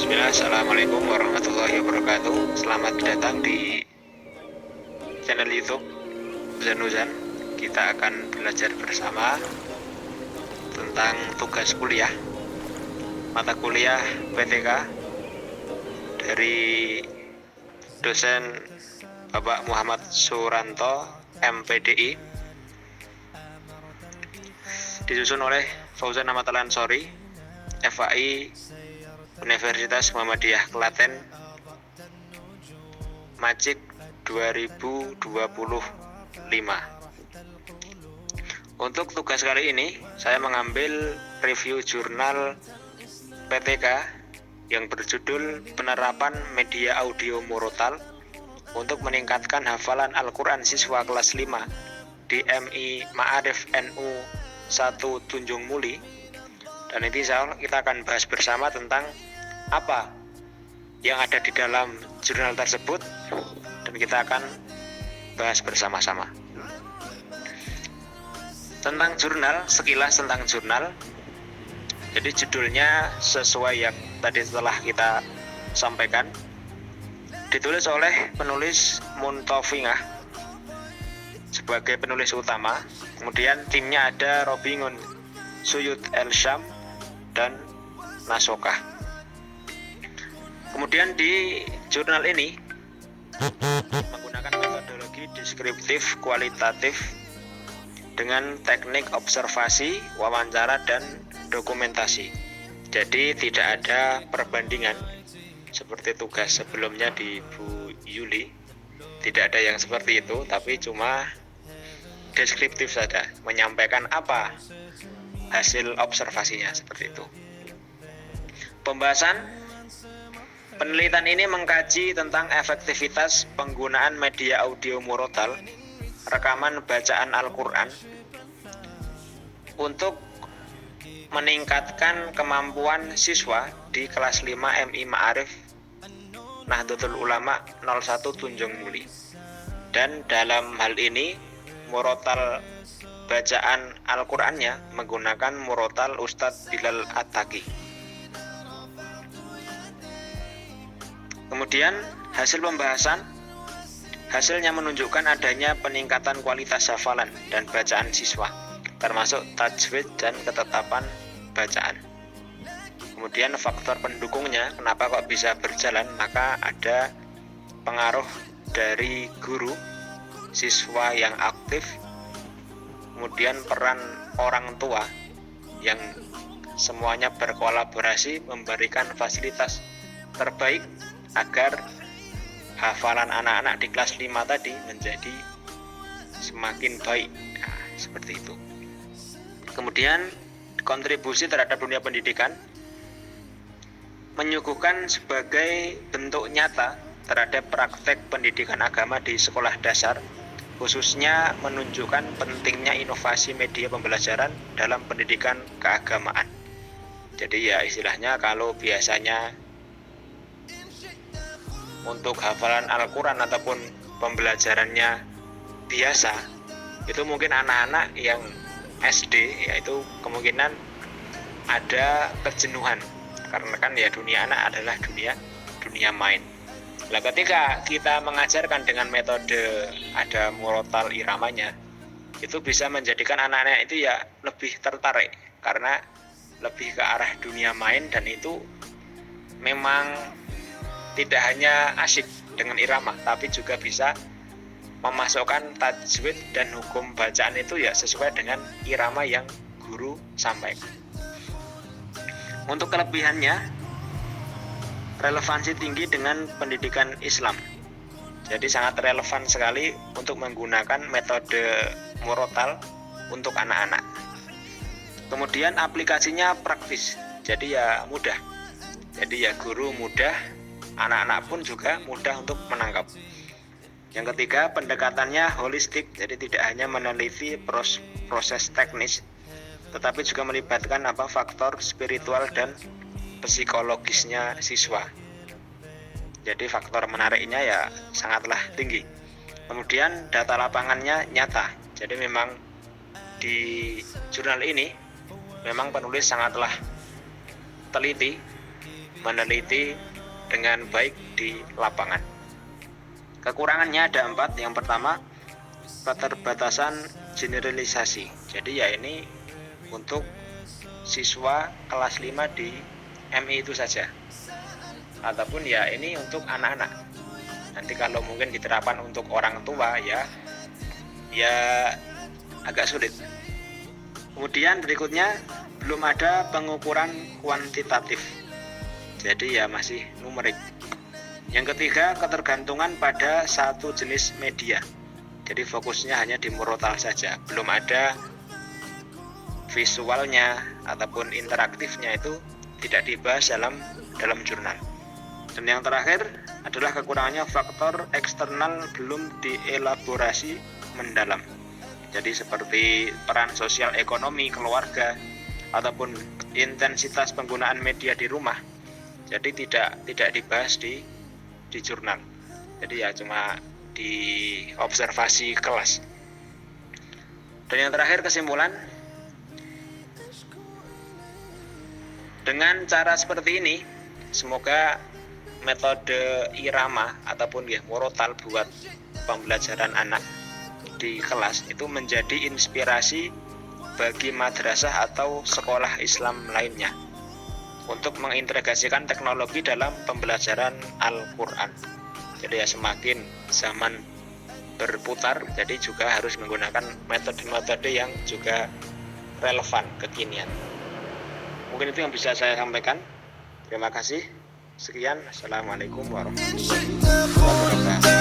Bismillah, Assalamualaikum warahmatullahi wabarakatuh. Selamat datang di channel YouTube Zanuzan. Kita akan belajar bersama tentang tugas kuliah, mata kuliah PTK dari dosen Bapak Muhammad Suranto, MPDI, disusun oleh Fauzan Ahmad Al-Ansori, FAI Universitas Muhammadiyah Klaten, Macik 2025. Untuk tugas kali ini, saya mengambil review jurnal PTK yang berjudul Penerapan Media Audio Murotal untuk meningkatkan hafalan Al-Quran siswa kelas 5 di MI Ma'arif NU 1 Tunjung Muli. Dan ini kita akan bahas bersama tentang apa yang ada di dalam jurnal tersebut, dan kita akan bahas bersama-sama tentang jurnal. Sekilas tentang jurnal, jadi judulnya sesuai yang tadi telah kita sampaikan, ditulis oleh penulis Muntofingah sebagai penulis utama. Kemudian timnya ada Robingun, Suyud El-Syam, dan Nasokah. Kemudian di jurnal ini menggunakan metodologi deskriptif kualitatif dengan teknik observasi, wawancara, dan dokumentasi. Jadi tidak ada perbandingan seperti tugas sebelumnya di Bu Yuli. Tidak ada yang seperti itu, tapi cuma deskriptif saja, menyampaikan apa hasil observasinya, seperti itu. Pembahasan penelitian ini mengkaji tentang efektivitas penggunaan media audio murotal, rekaman bacaan Al-Quran, untuk meningkatkan kemampuan siswa di kelas 5 MI Ma'arif Nahdlatul Ulama 01 Tunjung Muli. Dan dalam hal ini murotal bacaan Al-Qurannya menggunakan murotal Ustadz Bilal At-Taqi. Kemudian hasil pembahasan, hasilnya menunjukkan adanya peningkatan kualitas hafalan dan bacaan siswa, termasuk tajwid dan ketetapan bacaan. Kemudian faktor pendukungnya, kenapa kok bisa berjalan, maka ada pengaruh dari guru, siswa yang aktif, kemudian peran orang tua yang semuanya berkolaborasi memberikan fasilitas terbaik agar hafalan anak-anak di kelas 5 tadi menjadi semakin baik. Nah, seperti itu. Kemudian kontribusi terhadap dunia pendidikan, menyuguhkan sebagai bentuk nyata terhadap praktek pendidikan agama di sekolah dasar, khususnya menunjukkan pentingnya inovasi media pembelajaran dalam pendidikan keagamaan. Jadi ya istilahnya, kalau biasanya untuk hafalan Al-Quran ataupun pembelajarannya biasa, itu mungkin anak-anak yang SD, yaitu kemungkinan ada kejenuhan, karena kan ya dunia anak adalah dunia main. Nah, ketika kita mengajarkan dengan metode ada murotal iramanya, itu bisa menjadikan anak-anak itu ya lebih tertarik, karena lebih ke arah dunia main, dan itu memang tidak hanya asyik dengan irama, tapi juga bisa memasukkan tajwid dan hukum bacaan itu ya sesuai dengan irama yang guru sampaikan. Untuk kelebihannya, relevansi tinggi dengan pendidikan Islam. Jadi sangat relevan sekali untuk menggunakan metode murotal untuk anak-anak. Kemudian aplikasinya praktis, jadi ya mudah. Jadi ya guru mudah, anak-anak pun juga mudah untuk menangkap. Yang ketiga, pendekatannya holistik, jadi tidak hanya meneliti proses teknis, tetapi juga melibatkan faktor spiritual dan psikologisnya siswa. Jadi faktor menariknya ya sangatlah tinggi. Kemudian data lapangannya nyata. Jadi memang di jurnal ini memang penulis sangatlah teliti meneliti dengan baik di lapangan. Kekurangannya ada 4. Yang pertama, keterbatasan generalisasi. Jadi ya ini untuk siswa kelas 5 di MI itu saja, ataupun ya ini untuk anak-anak. Nanti kalau mungkin diterapkan untuk orang tua ya agak sulit. Kemudian berikutnya, belum ada pengukuran kuantitatif, jadi ya masih numerik. Yang ketiga, ketergantungan pada satu jenis media, jadi fokusnya hanya di murotal saja, belum ada visualnya ataupun interaktifnya, itu tidak dibahas dalam jurnal. Dan yang terakhir adalah kekurangannya faktor eksternal belum dielaborasi mendalam, jadi seperti peran sosial ekonomi keluarga ataupun intensitas penggunaan media di rumah, jadi tidak dibahas di jurnal, jadi ya cuma di observasi kelas. Dan yang terakhir, kesimpulan, dengan cara seperti ini semoga metode irama ataupun ya murotal buat pembelajaran anak di kelas itu menjadi inspirasi bagi madrasah atau sekolah Islam lainnya untuk mengintegrasikan teknologi dalam pembelajaran Al-Quran. Jadi ya semakin zaman berputar, jadi juga harus menggunakan metode-metode yang juga relevan kekinian. Mungkin itu yang bisa saya sampaikan. Terima kasih. Sekian. Assalamualaikum warahmatullahi wabarakatuh.